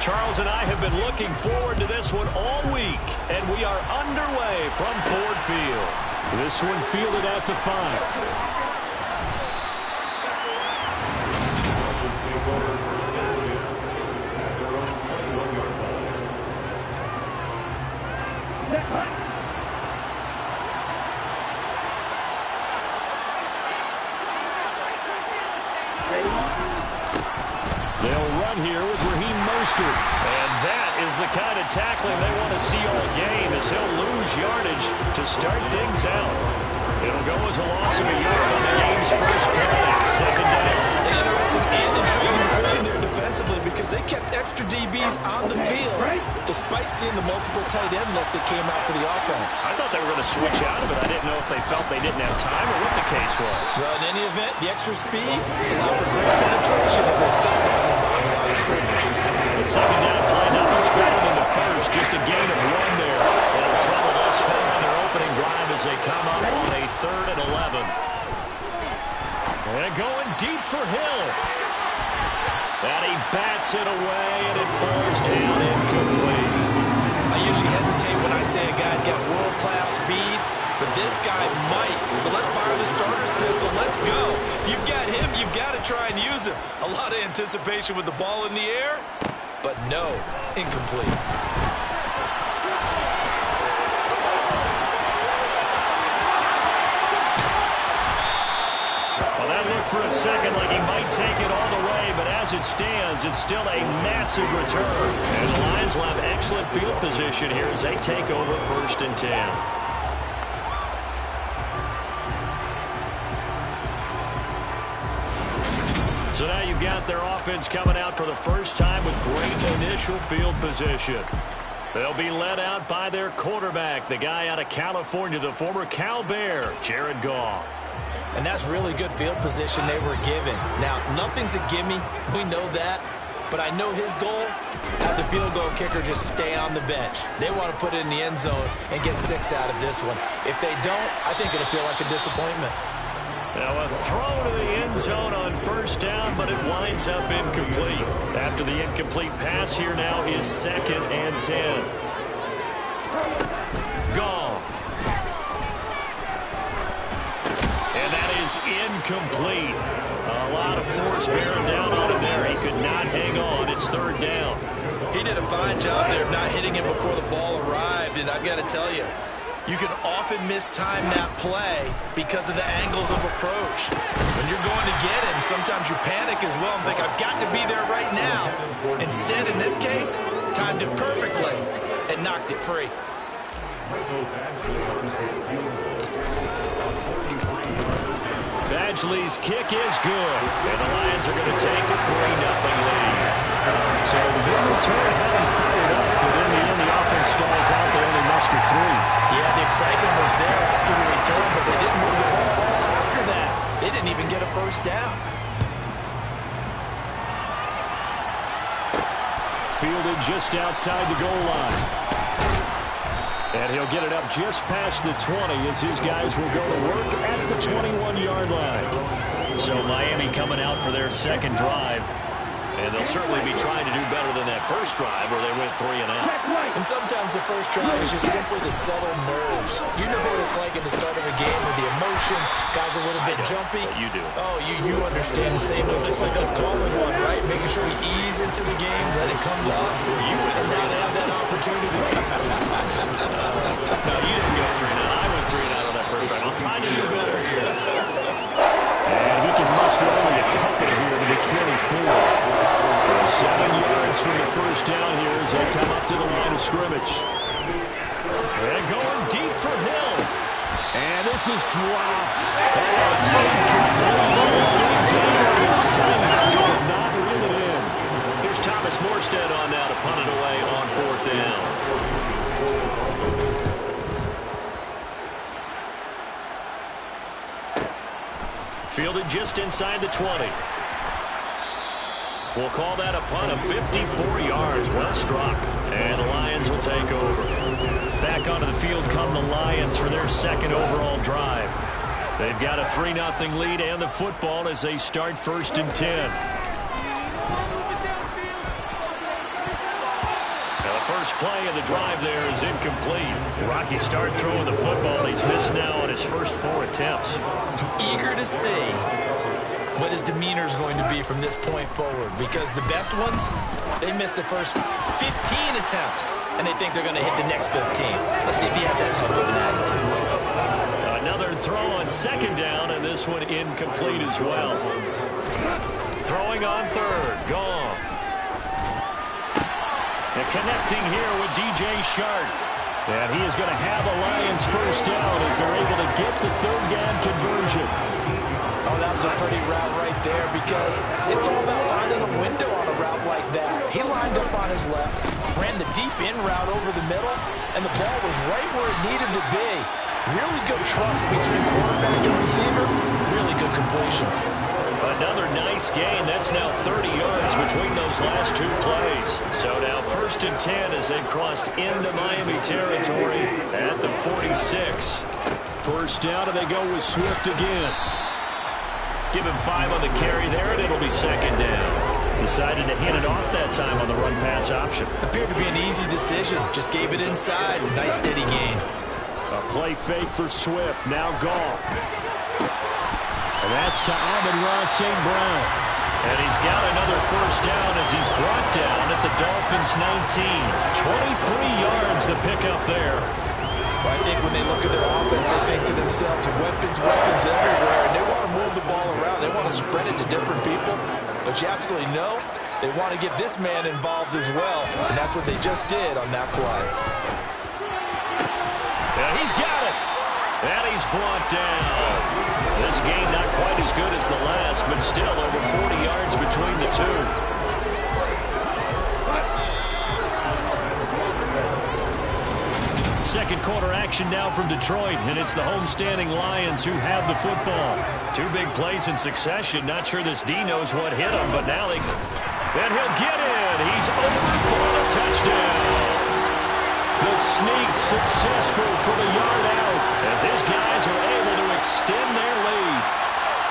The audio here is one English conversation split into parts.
Charles and I have been looking forward to this one all week, and we are underway from Ford Field. This one fielded at the 5. They'll run here with Raheem Mostert. And that is the kind of tackling they want to see all game, as he'll lose yardage to start things out. It'll go as a loss of a yard on the game's first play. Second down. An interesting and intriguing decision there defensively, because they kept extra DBs on the field despite seeing the multiple tight end look that came out for the offense. I thought they were going to switch out of it. I didn't know if they felt they didn't have time or what the case was. Well, in any event, the extra speed allowed for great penetration as they stopped on the line of scrimmage. The second down play not much better than the first. Just a gain of 1 there. It'll trouble us far on their opening drive as they come up on a 3rd and 11. And going deep for Hill. And he bats it away, and it falls down incomplete. I usually hesitate when I say a guy's got world-class speed, but this guy might. So let's fire the starter's pistol. Let's go. If you've got him, you've got to try and use him. A lot of anticipation with the ball in the air, but no, incomplete. Well, that looked for a second like he might take it all the way, but as it stands, it's still a massive return. And the Lions will have excellent field position here as they take over 1st and 10. So now you've got their offense coming out for the first time with great initial field position. They'll be led out by their quarterback, the guy out of California, the former Cal Bear, Jared Goff. And that's really good field position they were given. Now, nothing's a gimme. We know that. But I know his goal, have the field goal kicker just stay on the bench. They want to put it in the end zone and get 6 out of this one. If they don't, I think it'll feel like a disappointment. Now a throw to the end zone on 1st down, but it winds up incomplete. After the incomplete pass, here now is 2nd and 10. Goff. And that is incomplete. A lot of force bearing down on him there. He could not hang on. It's 3rd down. He did a fine job there of not hitting him before the ball arrived, and I've got to tell you, you can often mistime that play because of the angles of approach. When you're going to get him, sometimes you panic as well and think, I've got to be there right now. Instead, in this case, timed it perfectly and knocked it free. Badgley's kick is good, and the Lions are going to take a 3-0 lead. So the big return hadn't fired up, but in the end, the offense stalls out. They only muster 3. Yeah, the excitement was there after the return, but they didn't move the ball at all after that. They didn't even get a 1st down. Fielded just outside the goal line. And he'll get it up just past the 20 as his guys will go to work at the 21-yard line. So Miami coming out for their 2nd drive. And they'll certainly be trying to do better than that first drive where they went 3 and out. And sometimes the first drive is just simply to settle nerves. You know what it's like at the start of a game with the emotion. Guys a little bit jumpy. You do. Oh, you understand the same way. Just like us calling one, right? Making sure we ease into the game, let it come to us. And now they have that opportunity. No, you didn't go 3 and out. I went 3 and out on that first drive. I knew you better. And he can muster only a couple here to the 24. 7 yards from the first down here as they come up to the line of scrimmage. And going deep for Hill. And this is dropped. And it's incomplete. Not reel it in. Here's Thomas Morstead on now to punt it away on 4th down. Fielded just inside the 20. We'll call that a punt of 54 yards. Well struck. And the Lions will take over. Back onto the field come the Lions for their 2nd overall drive. They've got a 3-0 lead and the football as they start 1st and 10. Now the first play of the drive there is incomplete. Rocky start throwing the football. He's missed now on his first 4 attempts. Eager to see what his demeanor is going to be from this point forward, because the best ones, they missed the first 15 attempts, and they think they're going to hit the next 15. Let's see if he has that type of an attitude. Another throw on second down, and this one incomplete as well. Throwing on third, Goff. And connecting here with DJ Shark. And he is going to have a Lions first down as they're able to get the third down conversion. Oh, that was a pretty route right there, because it's all about finding a window on a route like that. He lined up on his left, ran the deep in route over the middle, and the ball was right where it needed to be. Really good trust between quarterback and receiver. Really good completion. Another nice gain. That's now 30 yards between those last 2 plays. So now 1st and 10 as they've crossed into Miami territory at the 46. First down, and they go with Swift again. Give him 5 on the carry there, and it'll be second down. Decided to hand it off that time on the run-pass option. Appeared to be an easy decision. Just gave it inside. Nice steady gain. A play fake for Swift. Now Goff. And that's to Amon-Ra St. Brown. And he's got another first down as he's brought down at the Dolphins' 19. 23 yards the pickup there. Well, I think when they look at their offense, they think to themselves, weapons everywhere, and they want to move the ball around. They want to spread it to different people. But you absolutely know they want to get this man involved as well, and that's what they just did on that play. Yeah, he's got it. And he's brought down. This game not quite as good as the last, but still over 40 yards between the two. Second quarter action now from Detroit, and it's the homestanding Lions who have the football. 2 big plays in succession. Not sure this D knows what hit him, but now and he'll get in. He's over for a touchdown. The sneak successful for the yard out as his guys are able to extend their lead.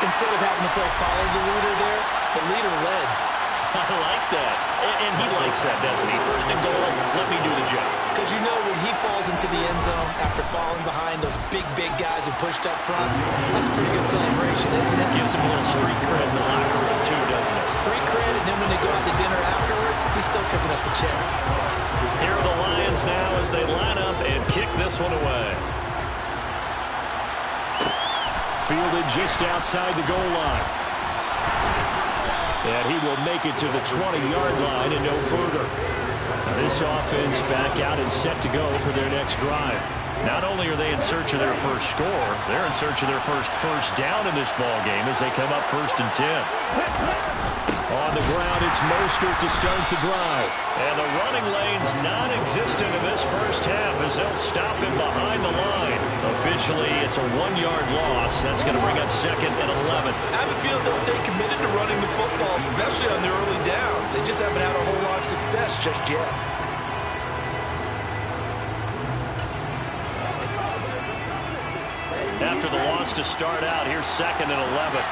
Instead of having to play follow the leader there, the leader led. I like that. And he likes that, doesn't he? First and goal, let me do the job. Because you know when he falls into the end zone after falling behind those big guys who pushed up front, that's a pretty good celebration, isn't it? Gives him a little street cred in the locker room, too, doesn't it? Street cred, and then when they go out to dinner afterwards, he's still picking up the check. Here are the Lions now as they line up and kick this one away. Fielded just outside the goal line. And he will make it to the 20-yard line and no further. Now this offense back out and set to go for their next drive. Not only are they in search of their first score, they're in search of their first down in this ball game as they come up 1st and 10. On the ground, it's Mostert to start the drive. And the running lane's non-existent in this first half as they'll stop him behind the line. Officially, it's a 1-yard loss. That's going to bring up 2nd and 11. I have a feeling they'll stay committed to running the football, especially on the early downs. They just haven't had a whole lot of success just yet. After the loss to start out, here's 2nd and 11.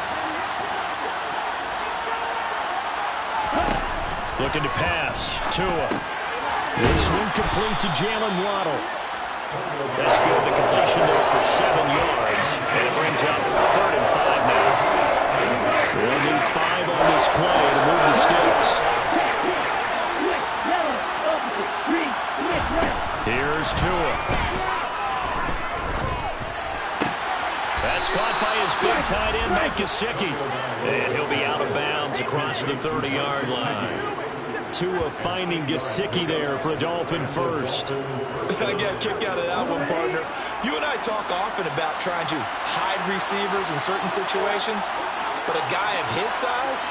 Looking to pass. Tua. This one complete to Jalen Waddle. That's good. The completion there for 7 yards. And it brings up 3rd and 5 now. They'll need 5 on this play to move the sticks. Here's Tua. That's caught by his big tight end, Mike Gesicki. And he'll be out of bounds across the 30-yard line. Tua finding Gesicki there for a Dolphin first. I got a kick out of that one, partner. You and I talk often about trying to hide receivers in certain situations, but a guy of his size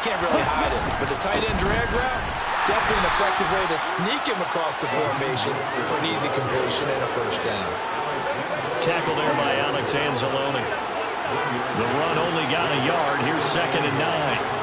can't really hide him. But the tight end drag route, definitely an effective way to sneak him across the formation for an easy completion and a first down. Tackle there by Alex Anzalone. The run only got a yard. Here's 2nd and 9.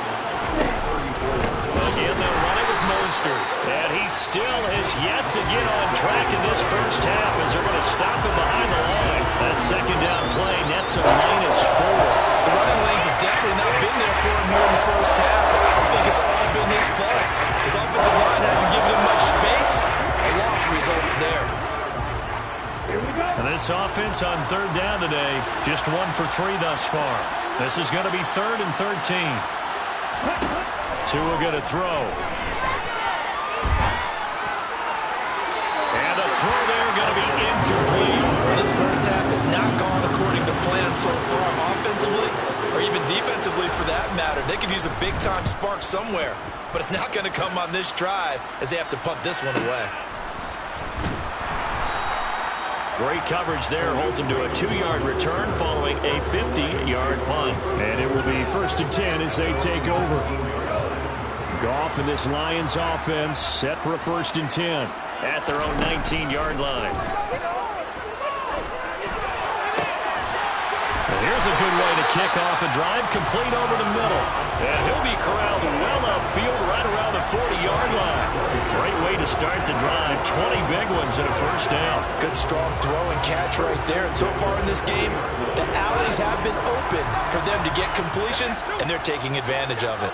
Again, they'll run it with Mostert. And he still has yet to get on track in this first half as they're going to stop him behind the line. That 2nd down play nets a -4. The running lanes have definitely not been there for him here in the first half. I don't think it's all been his fault. His offensive line hasn't given him much space. This offense on third down today, just 1 for 3 thus far. This is going to be 3rd and 13. Tua going to throw. And a throw there going to be incomplete. Well, this first half has not gone according to plan so far, offensively or even defensively for that matter. They could use a big-time spark somewhere, but it's not going to come on this drive as they have to punt this one away. Great coverage there, holds him to a 2-yard return following a 50-yard punt. And it will be 1st and 10 as they take over. Goff and this Lions offense set for a 1st and 10 at their own 19-yard line. And here's a good way to kick off a drive, complete over the middle. And he'll be corralled well upfield right around the 40-yard line. Great way to start the drive. 20 big ones and a 1st down. Good strong throw and catch right there. And so far in this game, the alleys have been open for them to get completions, and they're taking advantage of it.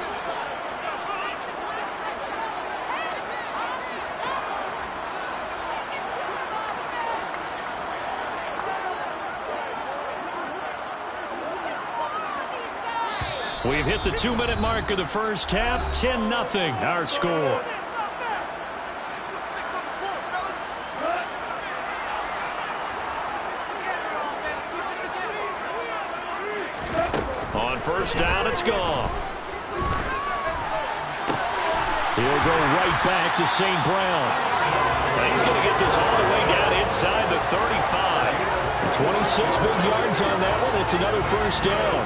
We've hit the 2-minute mark of the first half. 10-0 our score. On 1st down, it's gone. He'll go right back to St. Brown. He's going to get this all the way down inside the 35. 26 big yards on that one. It's another 1st down.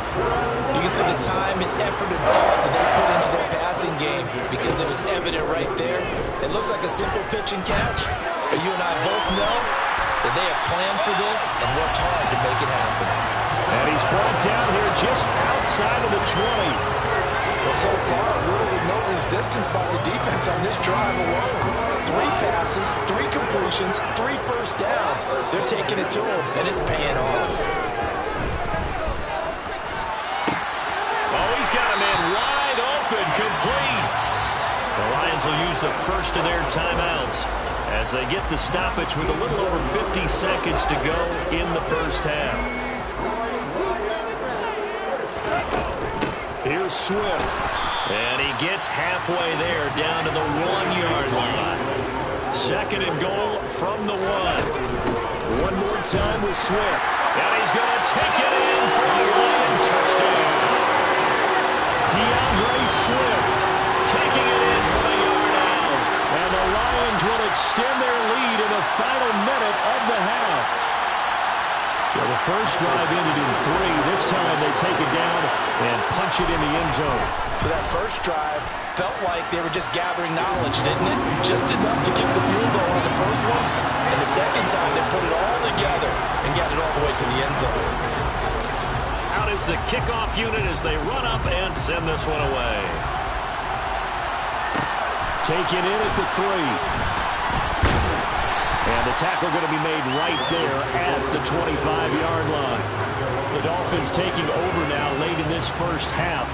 You can see the time and effort and thought that they put into their passing game because it was evident right there. It looks like a simple pitch and catch, but you and I both know that they have planned for this and worked hard to make it happen. And he's brought down here just outside of the 20. Well, so far, really with no resistance by the defense on this drive alone. 3 passes, 3 completions, 3 1st downs. They're taking it to him, and it's paying off. Oh, he's got a man wide open, complete. The Lions will use the first of their timeouts as they get the stoppage with a little over 50 seconds to go in the first half. Here's Swift. And he gets halfway there down to the 1-yard line. 2nd and goal from the 1. One more time with Swift. And he's going to take it in for the Lion touchdown. DeAndre Swift taking it in from a yard out. And the Lions will extend their lead in the final minute of the half. So the first drive ended in 3. This time they take it down and punch it in the end zone. So that first drive felt like they were just gathering knowledge, didn't it? Just enough to get the field goal on the first one. And the second time they put it all together and got it all the way to the end zone. Out is the kickoff unit as they run up and send this one away. Taken in at the 3. And the tackle going to be made right there at the 25-yard line. The Dolphins taking over now late in this first half.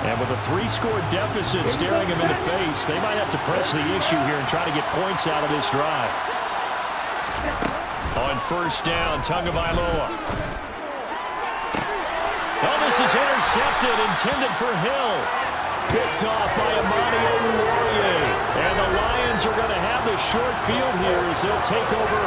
And with a 3-score deficit staring them in the face, they might have to press the issue here and try to get points out of this drive. On 1st down, Tagovailoa. Oh, this is intercepted, intended for Hill. Picked off by Amani Oruwariye. And the Lions are going to have the short field here as they'll take over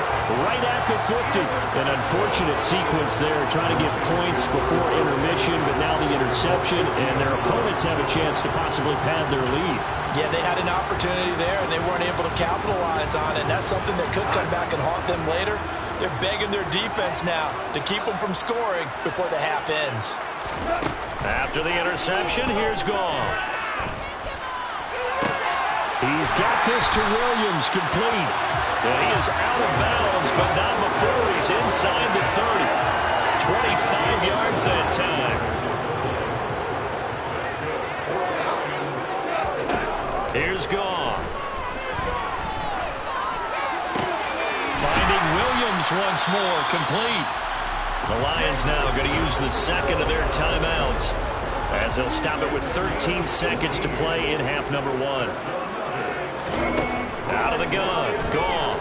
right at the 50. An unfortunate sequence there, trying to get points before intermission, but now the interception, and their opponents have a chance to possibly pad their lead. Yeah, they had an opportunity there, and they weren't able to capitalize on it. And that's something that could come back and haunt them later. They're begging their defense now to keep them from scoring before the half ends. After the interception, here's Goff. He's got this to Williams, complete. And he is out of bounds, but not before he's inside the 30. 25 yards that time. Here's Goff. Finding Williams once more, complete. The Lions now going to use the 2nd of their timeouts as they'll stop it with 13 seconds to play in half number 1. Out of the gun, Goff.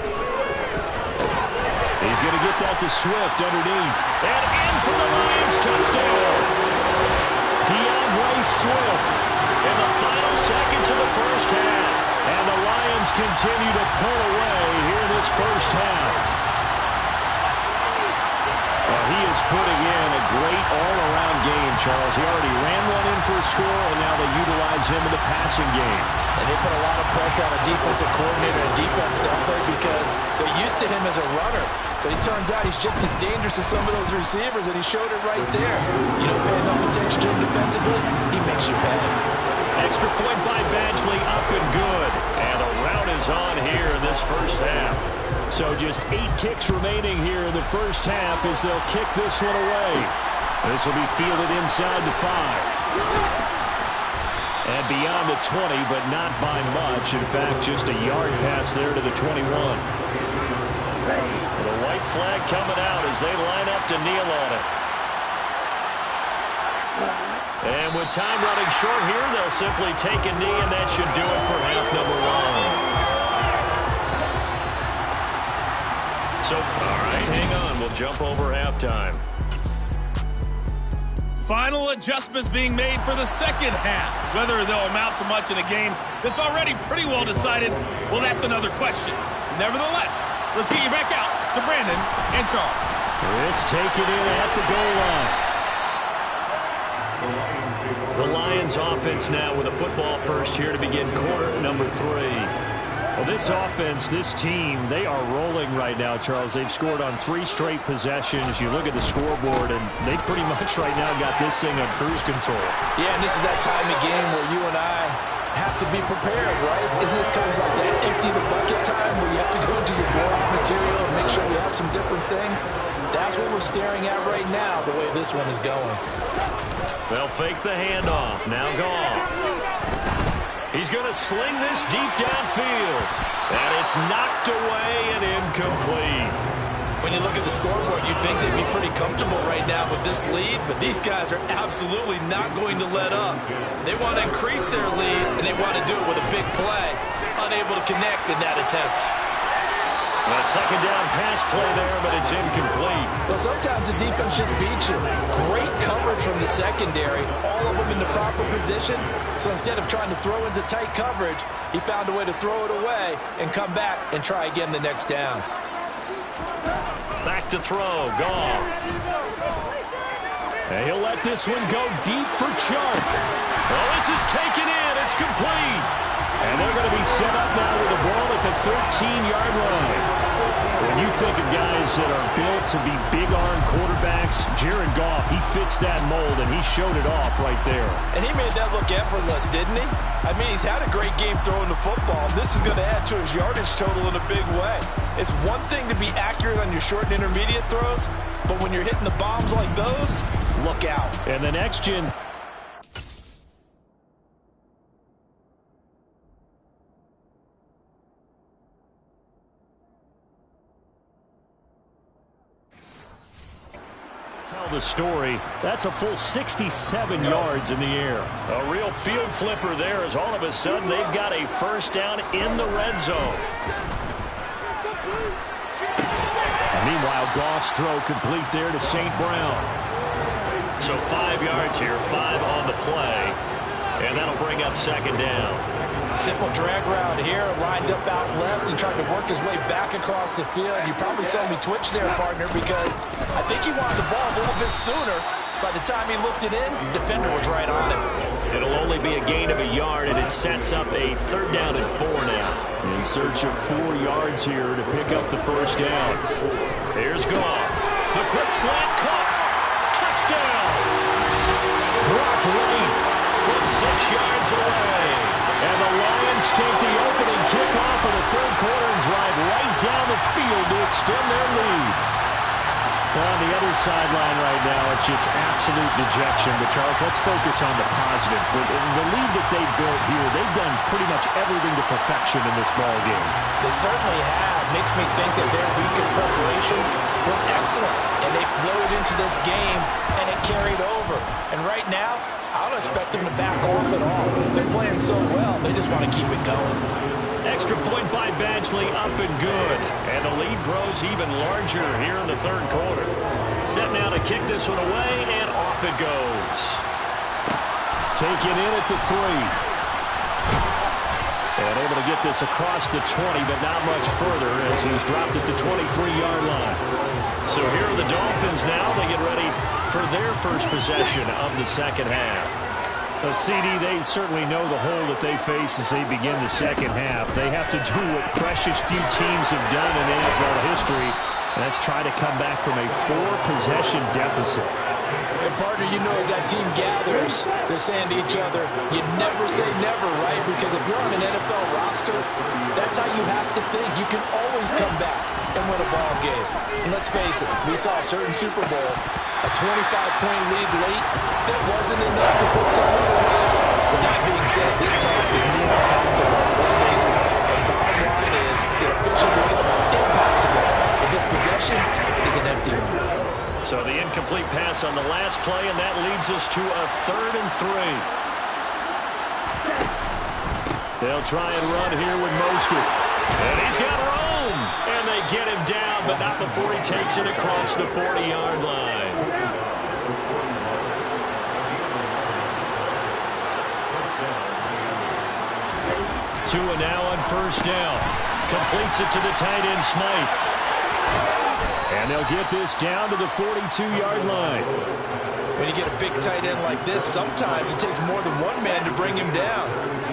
He's He's going to get that to Swift underneath. And in for the Lions touchdown. DeAndre Swift in the final seconds of the first half. And the Lions continue to pull away here in this first half. He is putting in a great all-around game, Charles. He already ran one in for a score, and now they utilize him in the passing game. And they put a lot of pressure on a defensive coordinator and defense, don't they? Because they're used to him as a runner. But it turns out he's just as dangerous as some of those receivers, and he showed it right there. You don't pay enough attention to him defensively, he makes you pay. Extra point by Badgley, up and good. And a rout is on here in this first half. So just 8 ticks remaining here in the first half as they'll kick this one away. This will be fielded inside the 5. And beyond the 20, but not by much. In fact, just a yard pass there to the 21. The white flag coming out as they line up to kneel on it. And with time running short here, they'll simply take a knee, and that should do it for half number 1. So, all right, hang on. We'll jump over halftime. Final adjustments being made for the second half. Whether they'll amount to much in a game that's already pretty well decided, well, that's another question. Nevertheless, let's get you back out to Brandon and Charles. Chris taking it at the goal line. The Lions offense now with a football first here to begin quarter number 3. Well, this offense, this team, they are rolling right now, Charles. They've scored on 3 straight possessions. You look at the scoreboard, and they pretty much right now got this thing on cruise control. Yeah, and this is that time of game where you and I have to be prepared, right? Isn't this kind of like that empty the bucket time where you have to go into your blowout material and make sure you have some different things? That's what we're staring at right now, the way this one is going. They'll fake the handoff. Now Goff. He's going to sling this deep downfield. And it's knocked away and incomplete. When you look at the scoreboard, you'd think they'd be pretty comfortable right now with this lead, but these guys are absolutely not going to let up. They want to increase their lead, and they want to do it with a big play. Unable to connect in that attempt. A second down pass play there, but it's incomplete. Well, sometimes the defense just beats you. Great coverage from the secondary. All of them in the proper position. So instead of trying to throw into tight coverage, he found a way to throw it away and come back and try again the next down. Back to throw. Goff. And he'll let this one go deep for Chuck. Well, this is taken in. It's complete. And they're going to be set up now with the ball at the 13-yard line. When you think of guys that are built to be big-arm quarterbacks, Jared Goff, he fits that mold, and he showed it off right there. And he made that look effortless, didn't he? I mean, he's had a great game throwing the football. This is going to add to his yardage total in a big way. It's one thing to be accurate on your short and intermediate throws, but when you're hitting the bombs like those, look out. And the next gen... tell the story. That's a full 67 yards in the air. A real field flipper there as all of a sudden they've got a first down in the red zone. And meanwhile, Goff's throw complete there to St. Brown. So 5 yards here, 5 on the play. And that'll bring up second down. Simple drag route here, lined up out left and tried to work his way back across the field. You probably saw me twitch there, partner, because I think he wanted the ball a little bit sooner. By the time he looked it in, the defender was right on him. It'll only be a gain of a yard, and it sets up a third down and 4 now. In search of 4 yards here to pick up the first down. Here's Goff. The quick slant caught. Touchdown. Brock Wright from 6 yards away. And the Lions take the opening kickoff of the third quarter and drive right down the field to extend their lead. Well, on the other sideline right now, it's just absolute dejection. But, Charles, let's focus on the positive. With the lead that they built here, they've done pretty much everything to perfection in this ball game. They certainly have. Makes me think that their week of preparation was excellent. And they flowed into this game, and it carried over. And right now, I don't expect them to back off at all. They're playing so well, they just want to keep it going. Extra point by Badgley, up and good. And the lead grows even larger here in the third quarter. Set now to kick this one away, and off it goes. Taken in at the 3. And able to get this across the 20, but not much further as he's dropped it to 23-yard line. So here are the Dolphins now. They get ready for their first possession of the second half. CD, they certainly know the hole that they face as they begin the second half. They have to do what precious few teams have done in NFL history, and that's try to come back from a 4-possession deficit. And partner, you know, as that team gathers, they're saying to each other, you never say never, right? Because if you're on an NFL roster, that's how you have to think. You can always come back and win a ball game. And let's face it, we saw a certain Super Bowl, a 25-point lead late, that wasn't enough to put someone away. With that being said, this task is near impossible. Let's face it. The bottom line is it officially becomes impossible if this possession is an empty one. So the incomplete pass on the last play, and that leads us to a 3rd and 3. They'll try and run here with Mostert. And he's got room. And they get him down, but not before he takes it across the 40-yard line. Tua now on first down. Completes it to the tight end, Smythe. And they'll get this down to the 42-yard line. When you get a big tight end like this, sometimes it takes more than one man to bring him down.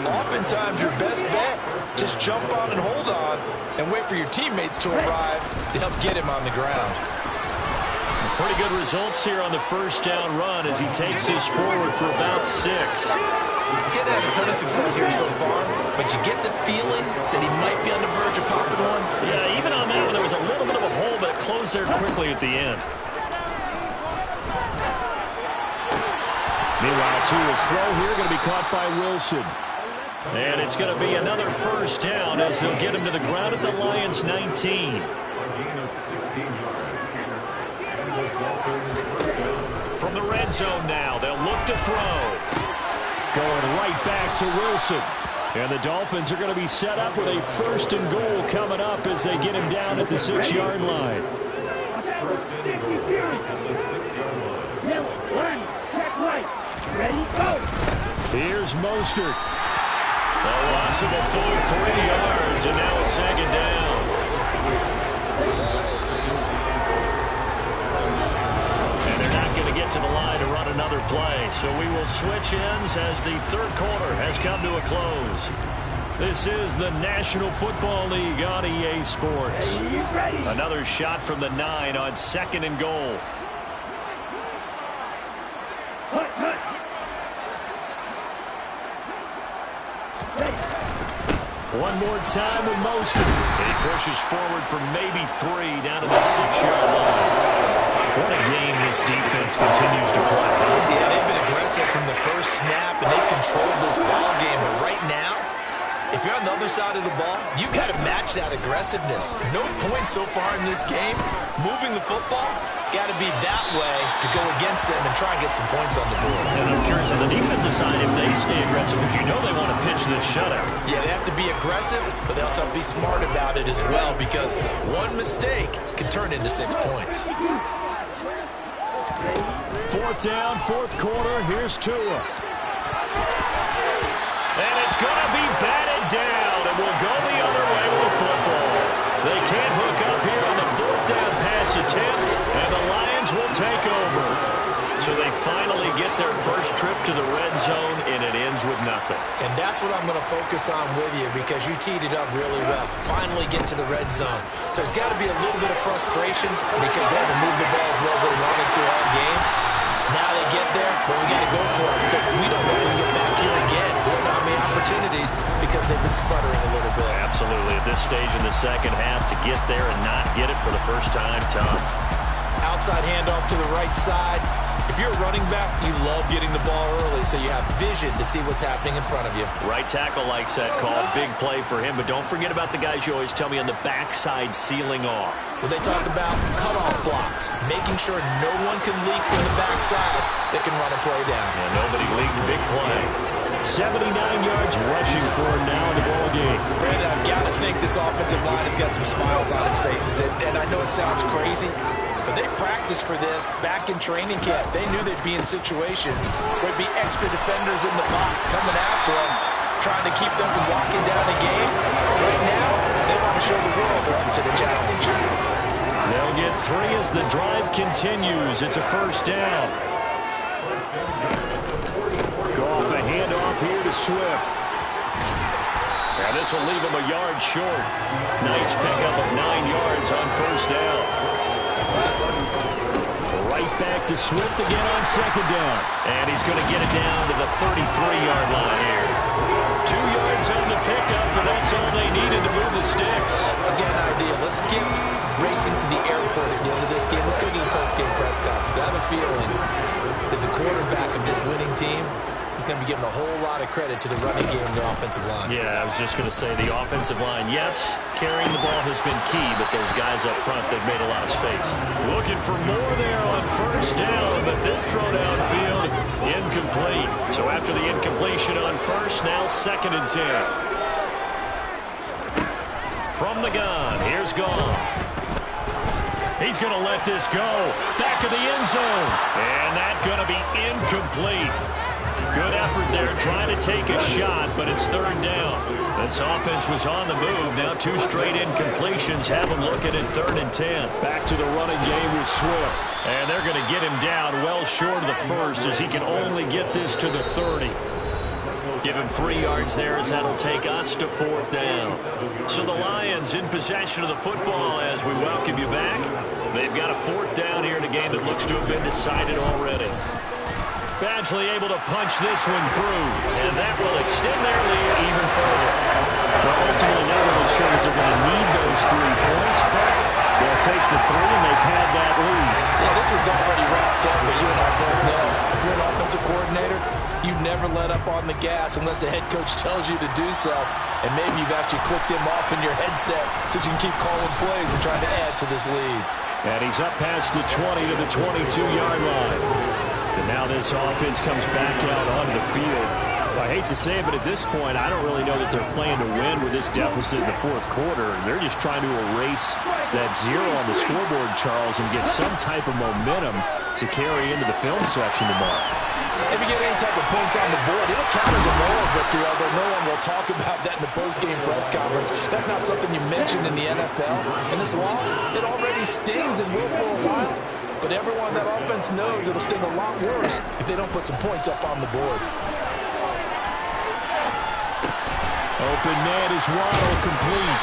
Oftentimes, your best bet, just jump on and hold on and wait for your teammates to arrive to help get him on the ground. Pretty good results here on the first down run as he takes this forward for about 6. He had a ton of success here so far, but you get the feeling that he might be on the verge of popping one. Yeah, even on that one, there was a little bit of a hole, but it closed there quickly at the end. Meanwhile, Tua's throw here going to be caught by Wilson. And it's going to be another first down as they'll get him to the ground at the Lions' 19. From the red zone now, they'll look to throw. Going right back to Wilson. And the Dolphins are going to be set up with a 1st and goal coming up as they get him down at the 6-yard line. Here's Mostert. A loss of a full 3 yards, and now it's 2nd down. And they're not going to get to the line to run another play, so we will switch ends as the third quarter has come to a close. This is the National Football League on EA Sports. Another shot from the 9 on 2nd and goal. One more time with Mostert. And he pushes forward for maybe 3 down to the 6-yard line. What a game this defense continues to play. Yeah, they've been aggressive from the first snap, and they've controlled this ball game. But right now, if you're on the other side of the ball, you've got to match that aggressiveness. No points so far in this game. Moving the football, got to be that way to go against them and try and get some points on the board. And I'm curious on the defensive side if they stay aggressive, because you know they want to pitch this shutout. Yeah, they have to be aggressive, but they also have to be smart about it as well, because one mistake can turn into 6 points. 4th down, 4th quarter. Here's Tua. And it's going to be batted down, and we'll go the other way with the football. They can't hook up here on the 4th down pass attempt, and the Lions will take over. So they finally get their first trip to the red zone, and it ends with nothing. And that's what I'm going to focus on with you, because you teed it up really well. Finally get to the red zone. So there's got to be a little bit of frustration because they haven't moved the ball as well as they wanted to all game. Now they get there, but we got to go for it because we don't know if we can get back here again. We don't know how many opportunities because they've been sputtering a little bit. Absolutely. At this stage in the second half, to get there and not get it for the first time, tough. Outside handoff to the right side. If you're a running back, you love getting the ball early so you have vision to see what's happening in front of you. Right tackle likes that call. Big play for him, but don't forget about the guys you always tell me on the backside sealing off. Well, they talk about cutoff blocks, making sure no one can leak from the backside that can run a play down. Yeah, nobody leaked. Big play. 79 yards rushing for him now in the ball game. Brandon, I've got to think this offensive line has got some smiles on its faces. And I know it sounds crazy, but they practiced for this back in training camp. They knew they'd be in situations where there'd be extra defenders in the box coming after them, trying to keep them from locking down the game. Right now, they want to show the world they're up to the challenge. They'll get 3 as the drive continues. It's a first down. Goff, a handoff here to Swift. And this will leave him a yard short. Nice pickup of 9 yards on first down. Right back to Swift again on second down. And he's going to get it down to the 33-yard line here. 2 yards on the pickup, but that's all they needed to move the sticks. Again, ideal. Let's skip racing to the airport at the end of this game. Let's go to the post-game press conference. I have a feeling that the quarterback of this winning team is going to be giving a whole lot of credit to the running game and the offensive line. Yeah, I was just going to say the offensive line, yes, carrying the ball has been key, but those guys up front, they've made a lot of space. Looking for more there on first down, but this throw downfield, incomplete. So after the incompletion on first, now 2nd and 10. From the gun, here's Goff. He's going to let this go. Back of the end zone. And that's going to be incomplete. Good effort there, trying to take a shot, but it's 3rd down. This offense was on the move. Now 2 straight incompletions have them looking at 3rd and 10. Back to the running game with Swift. And they're going to get him down well short of the first as he can only get this to the 30. Give him 3 yards there as that'll take us to 4th down. So the Lions in possession of the football as we welcome you back. They've got a 4th down here in a game that looks to have been decided already. Badgley able to punch this one through, and that will extend their lead even further. Well, ultimately, not really sure that they're going to need those 3 points, but they'll take the 3 and they pad that lead. Yeah, this one's already wrapped up, but you and I both know if you're an offensive coordinator, you never let up on the gas unless the head coach tells you to do so, and maybe you've actually clicked him off in your headset so you can keep calling plays and trying to add to this lead. And he's up past the 20 to the 22-yard line. And now this offense comes back out onto the field. I hate to say it, but at this point, I don't really know that they're playing to win with this deficit in the 4th quarter. They're just trying to erase that 0 on the scoreboard, Charles, and get some type of momentum to carry into the film section tomorrow. If you get any type of points on the board, it'll count as a moral victory, although no one will talk about that in the post-game press conference. That's not something you mentioned in the NFL. And this loss, it already stings and will for a while. But everyone that offense knows it'll sting a lot worse if they don't put some points up on the board. Open man is Waddle complete.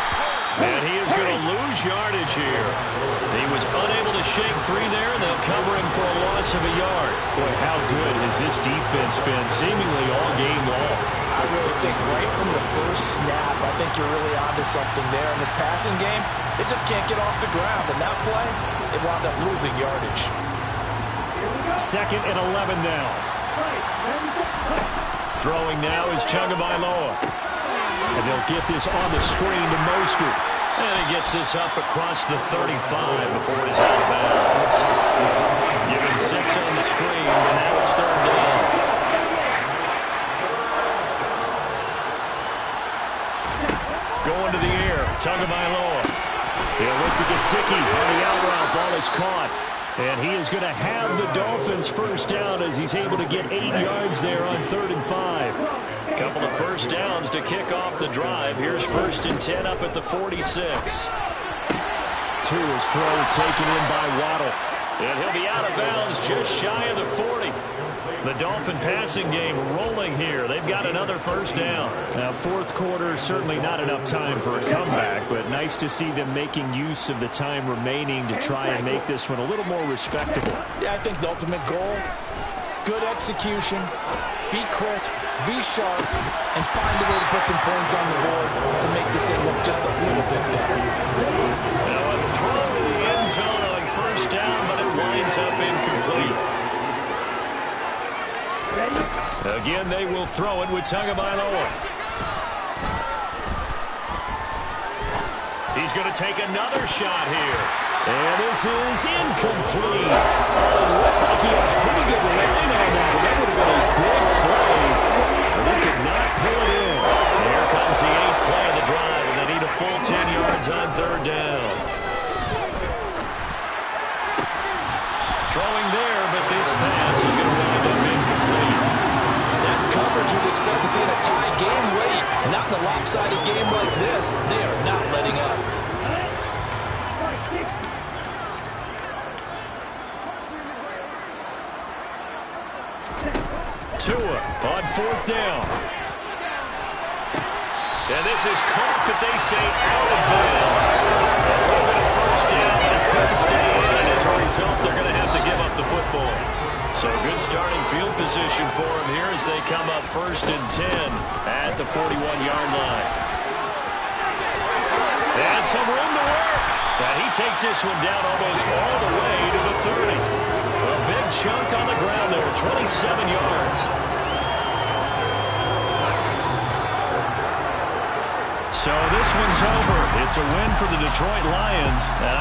And he is going to lose yardage here. He was unable to shake free there, and they'll cover him for a loss of a yard. Boy, how good has this defense been seemingly all game long? I really think right from the first snap, I think you're really onto something there. In this passing game, it just can't get off the ground. And that play, it wound up losing yardage. 2nd and 11 now. Throwing now is Tagovailoa. And they'll get this on the screen to Mostert. And he gets this up across the 35 before it is out of bounds. Given 6 on the screen, and now it's 3rd down. Going to the air, Tagovailoa. He'll look to Gesicki on the out route. Ball is caught. And he is going to have the Dolphins first down as he's able to get 8 yards there on 3rd and 5. A couple of first downs to kick off the drive. Here's 1st and 10 up at the 46. Tua's throw is taken in by Waddle. And he'll be out of bounds just shy of the 40. The Dolphin passing game rolling here. They've got another first down. Now, 4th quarter, certainly not enough time for a comeback, but nice to see them making use of the time remaining to try and make this one a little more respectable. Yeah, I think the ultimate goal, good execution, be crisp, be sharp, and find a way to put some points on the board to make this thing look just a little bit better. Now a throw in the end zone on first down, but it winds up incomplete. Again, they will throw it with Tagovailoa. He's going to take another shot here. And this is incomplete. Oh, it looked like he had a pretty good line on that. That would have been a big play. But he could pull it in. Here comes the 8th play of the drive, and they need a full 10 yards on 3rd down. Throwing there, but this pass is going to wind up incomplete. That's coverage you'd expect to see in a tie game late. Not in a lopsided game like this. They are not letting up. Tua on 4th down. And this is caught, but they say out of bounds. A little bit of first down, but it could stay in, and as a result, they're going to have to give up the football. So good starting field position for them here as they come up 1st and 10 at the 41-yard line. And some room to work. And he takes this one down almost all the way to the 30. A big chunk on the ground there, 27 yards. So this one's over. It's a win for the Detroit Lions. And